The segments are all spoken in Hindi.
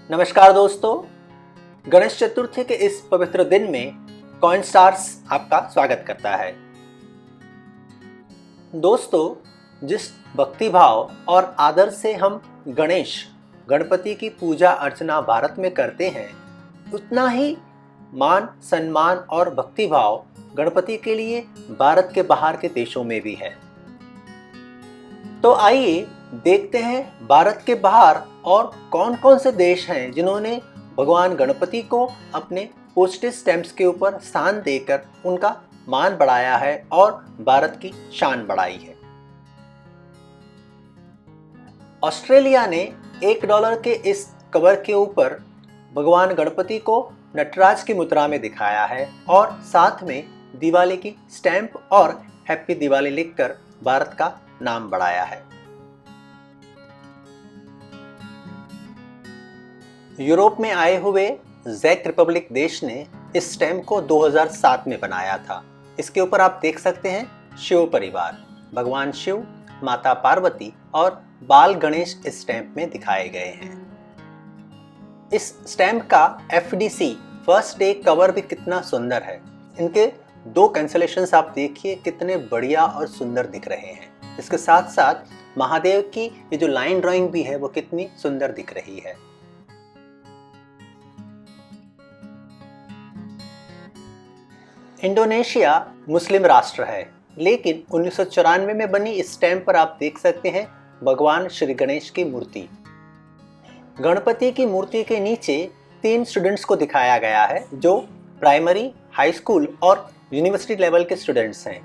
नमस्कार दोस्तों, गणेश चतुर्थी के इस पवित्र दिन में कॉइन स्टार्स आपका स्वागत करता है। दोस्तों, जिस भक्तिभाव और आदर से हम गणपति की पूजा अर्चना भारत में करते हैं, उतना ही मान सम्मान और भक्तिभाव गणपति के लिए भारत के बाहर के देशों में भी है। तो आइए देखते हैं भारत के बाहर और कौन कौन से देश हैं जिन्होंने भगवान गणपति को अपने पोस्टेज स्टैम्प्स के ऊपर स्थान देकर उनका मान बढ़ाया है और भारत की शान बढ़ाई है। ऑस्ट्रेलिया ने $1 के इस कवर के ऊपर भगवान गणपति को नटराज की मुद्रा में दिखाया है और साथ में दिवाली की स्टैंप और हैप्पी दिवाली लिखकर भारत का नाम बढ़ाया है। यूरोप में आए हुए चेक रिपब्लिक देश ने इस स्टैम्प को 2007 में बनाया था। इसके ऊपर आप देख सकते हैं शिव परिवार, भगवान शिव, माता पार्वती और बाल गणेश इस स्टैम्प में दिखाए गए हैं। इस स्टैम्प का FDC फर्स्ट डे कवर भी कितना सुंदर है। इनके 2 कैंसलेशंस आप देखिए कितने बढ़िया और सुंदर दिख रहे हैं। इसके साथ साथ महादेव की ये जो लाइन ड्राइंग भी है वो कितनी सुंदर दिख रही है। इंडोनेशिया मुस्लिम राष्ट्र है, लेकिन 1994 में बनी इस स्टैम्प पर आप देख सकते हैं भगवान श्री गणेश की मूर्ति। गणपति की मूर्ति के नीचे 3 स्टूडेंट्स को दिखाया गया है जो प्राइमरी, हाई स्कूल और यूनिवर्सिटी लेवल के स्टूडेंट्स हैं।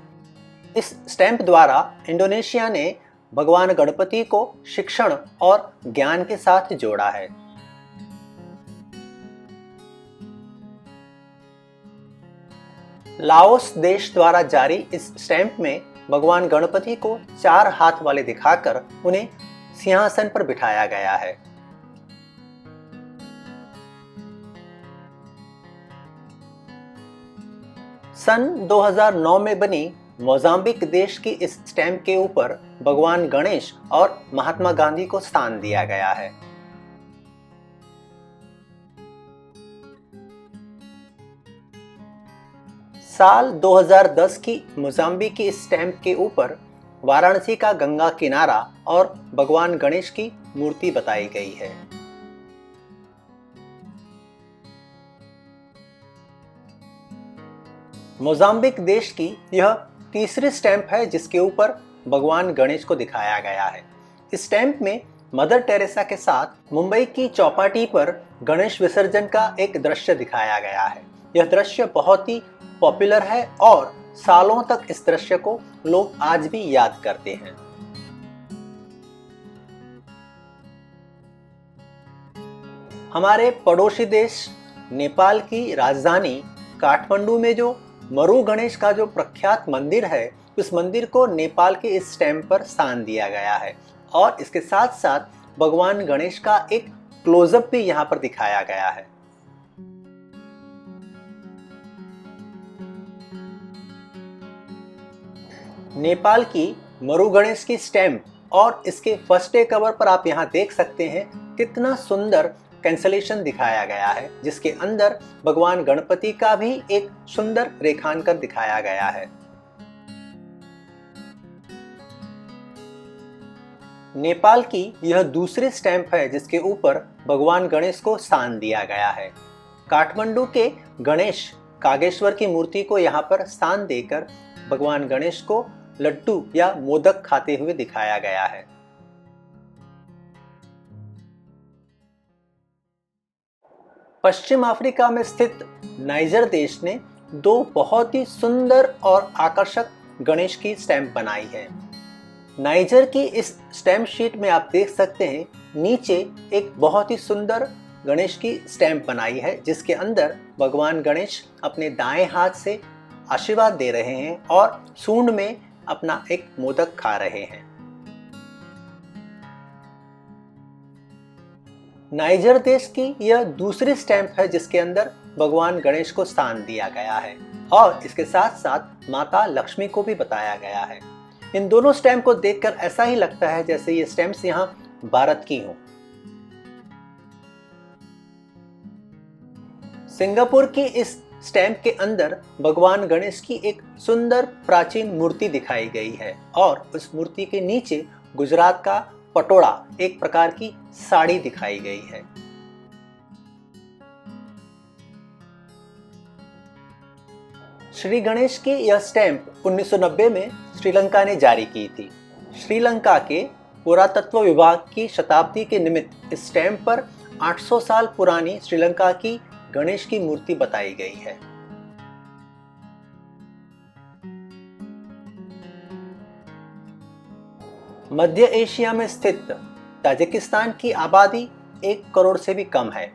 इस स्टैम्प द्वारा इंडोनेशिया ने भगवान गणपति को शिक्षण और ज्ञान के साथ जोड़ा है। लाओस देश द्वारा जारी इस स्टैम्प में भगवान गणपति को 4 हाथ वाले दिखाकर उन्हें सिंहासन पर बिठाया गया है। सन 2009 में बनी मोजाम्बिक देश की इस स्टैम्प के ऊपर भगवान गणेश और महात्मा गांधी को स्थान दिया गया है। साल 2010 की मोजाम्बिक की इस स्टैम्प के ऊपर वाराणसी का गंगा किनारा और भगवान गणेश की मूर्ति बताई गई है। मोजाम्बिक देश की यह तीसरी स्टैम्प है जिसके ऊपर भगवान गणेश को दिखाया गया है। इस स्टैम्प में मदर टेरेसा के साथ मुंबई की चौपाटी पर गणेश विसर्जन का एक दृश्य दिखाया गया है। यह दृश्य बहुत ही पॉपुलर है और सालों तक इस दृश्य को लोग आज भी याद करते हैं। हमारे पड़ोसी देश नेपाल की राजधानी काठमांडू में जो मरु गणेश का जो प्रख्यात मंदिर है, उस मंदिर को नेपाल के इस स्टैम्प पर स्थान दिया गया है और इसके साथ साथ भगवान गणेश का एक क्लोजअप भी यहाँ पर दिखाया गया है। नेपाल की मरु गणेश की स्टैम्प और इसके फर्स्ट डे कवर पर आप यहाँ देख सकते हैं कितना सुंदर कैंसलेशन दिखाया गया है, जिसके अंदर भगवान गणपति का भी एक सुंदर रेखांकन दिखाया गया है। नेपाल की यह दूसरी स्टैम्प है जिसके ऊपर भगवान गणेश को स्थान दिया गया है। काठमांडू के गणेश कागेश्वर की मूर्ति को यहाँ पर स्थान देकर भगवान गणेश को लड्डू या मोदक खाते हुए दिखाया गया है। पश्चिम अफ्रीका में स्थित नाइजर देश ने 2 बहुत ही सुंदर और आकर्षक गणेश की स्टैम्प बनाई है। नाइजर की इस स्टैम्प शीट में आप देख सकते हैं नीचे एक बहुत ही सुंदर गणेश की स्टैम्प बनाई है जिसके अंदर भगवान गणेश अपने दाएं हाथ से आशीर्वाद दे रहे हैं और सूंड में अपना एक मोदक खा रहे हैं। नाइजर देश की यह दूसरी स्टैम्प है जिसके अंदर भगवान गणेश को स्थान दिया गया है और इसके साथ साथ माता लक्ष्मी को भी बताया गया है। इन दोनों स्टैम्प को देखकर ऐसा ही लगता है जैसे ये स्टैम्प्स यहाँ भारत की हों। सिंगापुर की इस स्टैम्प के अंदर भगवान गणेश की एक सुंदर प्राचीन मूर्ति दिखाई गई है और उस मूर्ति के नीचे गुजरात का पटोला, एक प्रकार की साड़ी दिखाई गई है। श्री गणेश की यह स्टैम्प 1990 में श्रीलंका ने जारी की थी। श्रीलंका के पुरातत्व विभाग की शताब्दी के निमित्त इस स्टैम्प पर 800 साल पुरानी श्रीलंका की गणेश की मूर्ति बताई गई है। मध्य एशिया में स्थित ताजिकिस्तान की आबादी 1 करोड़ से भी कम है।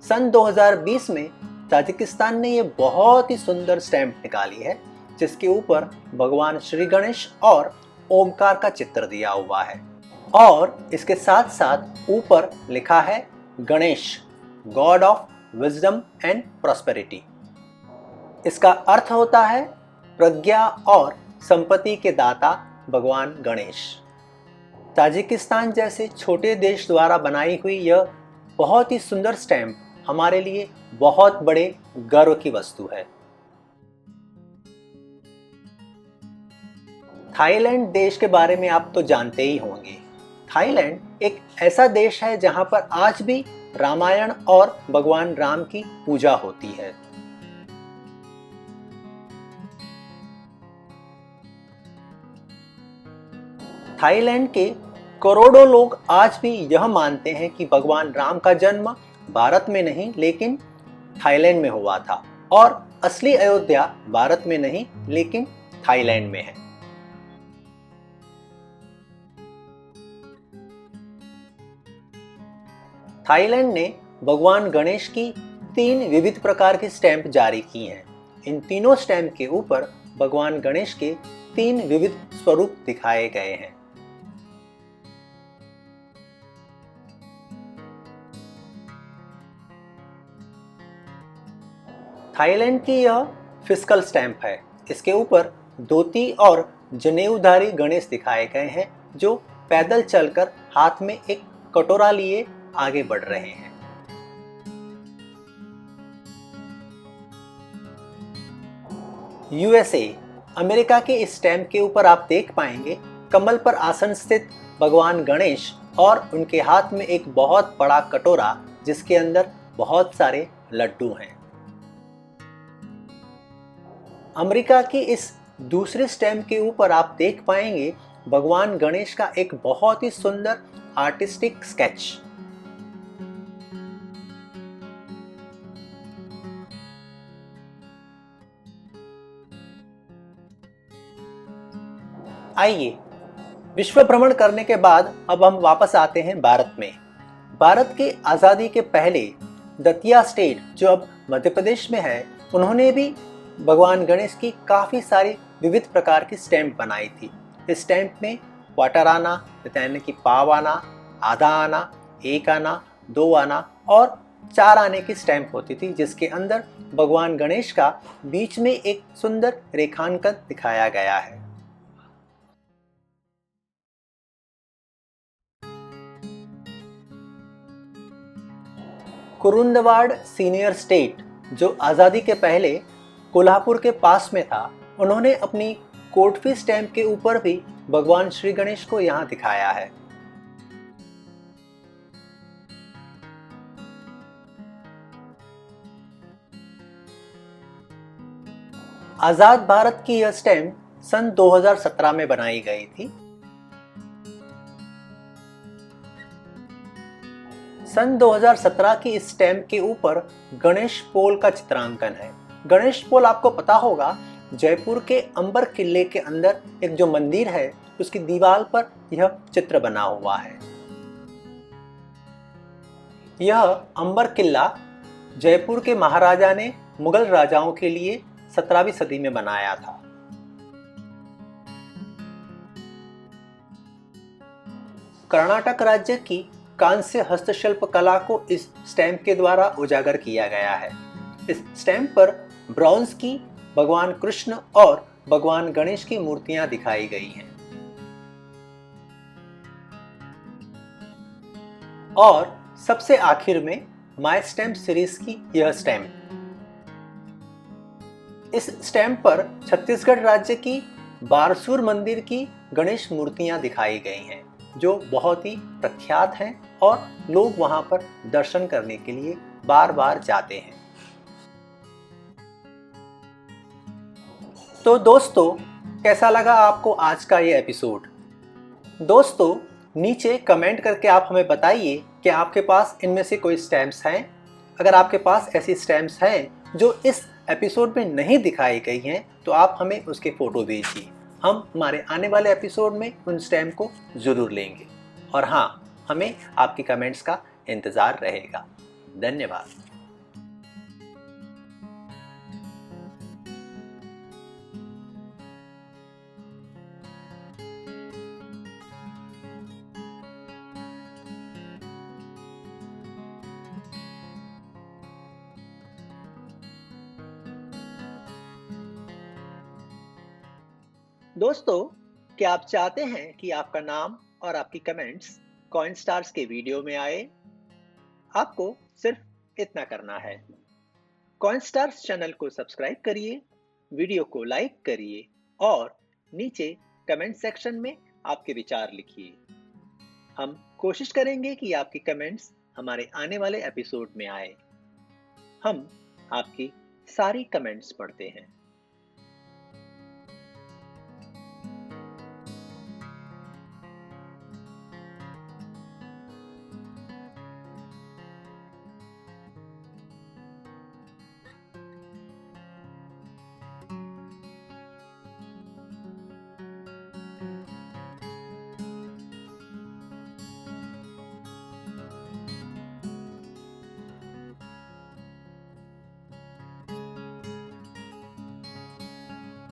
सन 2020 में ताजिकिस्तान ने ये बहुत ही सुंदर स्टैम्प निकाली है जिसके ऊपर भगवान श्री गणेश और ओमकार का चित्र दिया हुआ है और इसके साथ साथ ऊपर लिखा है Ganesh, God of wisdom and prosperity. इसका अर्थ होता है प्रज्ञा और संपत्ति के दाता भगवान गणेश। ताजिकिस्तान जैसे छोटे देश द्वारा बनाई हुई यह बहुत ही सुंदर स्टैम्प हमारे लिए बहुत बड़े गर्व की वस्तु है। थाईलैंड देश के बारे में आप तो जानते ही होंगे। थाईलैंड एक ऐसा देश है जहां पर आज भी रामायण और भगवान राम की पूजा होती है। थाईलैंड के करोड़ों लोग आज भी यह मानते हैं कि भगवान राम का जन्म भारत में नहीं लेकिन थाईलैंड में हुआ था और असली अयोध्या भारत में नहीं लेकिन थाईलैंड में है। थाईलैंड ने भगवान गणेश की 3 विविध प्रकार की स्टैंप जारी की हैं। इन तीनों स्टैंप के ऊपर भगवान गणेश के 3 विविध स्वरूप दिखाए गए हैं। थाईलैंड की यह फिस्कल स्टैंप है। इसके ऊपर धोती और जनेऊधारी गणेश दिखाए गए हैं जो पैदल चलकर हाथ में एक कटोरा लिए आगे बढ़ रहे हैं। यूएसए अमेरिका के इस स्टैंप के ऊपर आप देख पाएंगे कमल पर आसन स्थित भगवान गणेश और उनके हाथ में एक बहुत बड़ा कटोरा जिसके अंदर बहुत सारे लड्डू हैं। अमेरिका की इस दूसरे स्टैम्प के ऊपर आप देख पाएंगे भगवान गणेश का एक बहुत ही सुंदर आर्टिस्टिक स्केच। आइए, विश्व भ्रमण करने के बाद अब हम वापस आते हैं भारत में। भारत की आज़ादी के पहले दतिया स्टेट जो अब मध्य प्रदेश में है, उन्होंने भी भगवान गणेश की काफ़ी सारी विविध प्रकार की स्टैंप बनाई थी। इस स्टैंप में क्वार्टर आना, यानी कि पाव आना, आधा आना, 1 आना, 2 आना और 4 आने की स्टैंप होती थी जिसके अंदर भगवान गणेश का बीच में एक सुंदर रेखांकन दिखाया गया है। कुरुंदवाड़ सीनियर स्टेट जो आज़ादी के पहले कोल्हापुर के पास में था, उन्होंने अपनी कोटफी स्टैंप के ऊपर भी भगवान श्री गणेश को यहां दिखाया है। आजाद भारत की यह स्टैंप सन 2017 में बनाई गई थी। सन 2017 की इस स्टैंप के ऊपर गणेश पोल का चित्रांकन है। गणेश पोल आपको पता होगा, जयपुर के अंबर किले के अंदर एक जो मंदिर है उसकी दीवार पर यह चित्र बना हुआ है। यह अंबर किला जयपुर के महाराजा ने मुगल राजाओं के लिए 17वीं सदी में बनाया था। कर्नाटक राज्य की कांस्य हस्तशिल्प कला को इस स्टैंप के द्वारा उजागर किया गया है। इस स्टैंप पर ब्रॉन्ज की भगवान कृष्ण और भगवान गणेश की मूर्तियां दिखाई गई हैं। और सबसे आखिर में माय स्टैंप सीरीज की यह स्टैंप इस स्टैम्प पर छत्तीसगढ़ राज्य की बारसूर मंदिर की गणेश मूर्तियां दिखाई गई हैं, जो बहुत ही प्रख्यात हैं और लोग वहां पर दर्शन करने के लिए बार बार जाते हैं। तो दोस्तों, कैसा लगा आपको आज का ये एपिसोड? दोस्तों, नीचे कमेंट करके आप हमें बताइए कि आपके पास इनमें से कोई स्टैम्प्स हैं। अगर आपके पास ऐसी स्टैम्प्स हैं जो इस एपिसोड में नहीं दिखाई गई हैं, तो आप हमें उसके फ़ोटो भेजिए। हम हमारे आने वाले एपिसोड में उन स्टैम्प को ज़रूर लेंगे। और हाँ, हमें आपकी कमेंट्स का इंतज़ार रहेगा। धन्यवाद। दोस्तों, क्या आप चाहते हैं कि आपका नाम और आपकी कमेंट्स कॉइन स्टार्स के वीडियो में आए? आपको सिर्फ इतना करना है। कॉइन स्टार्स चैनल को सब्सक्राइब करिए, वीडियो को लाइक करिए और नीचे कमेंट सेक्शन में आपके विचार लिखिए। हम कोशिश करेंगे कि आपकी कमेंट्स हमारे आने वाले एपिसोड में आए। हम आपकी सारी कमेंट्स पढ़ते हैं।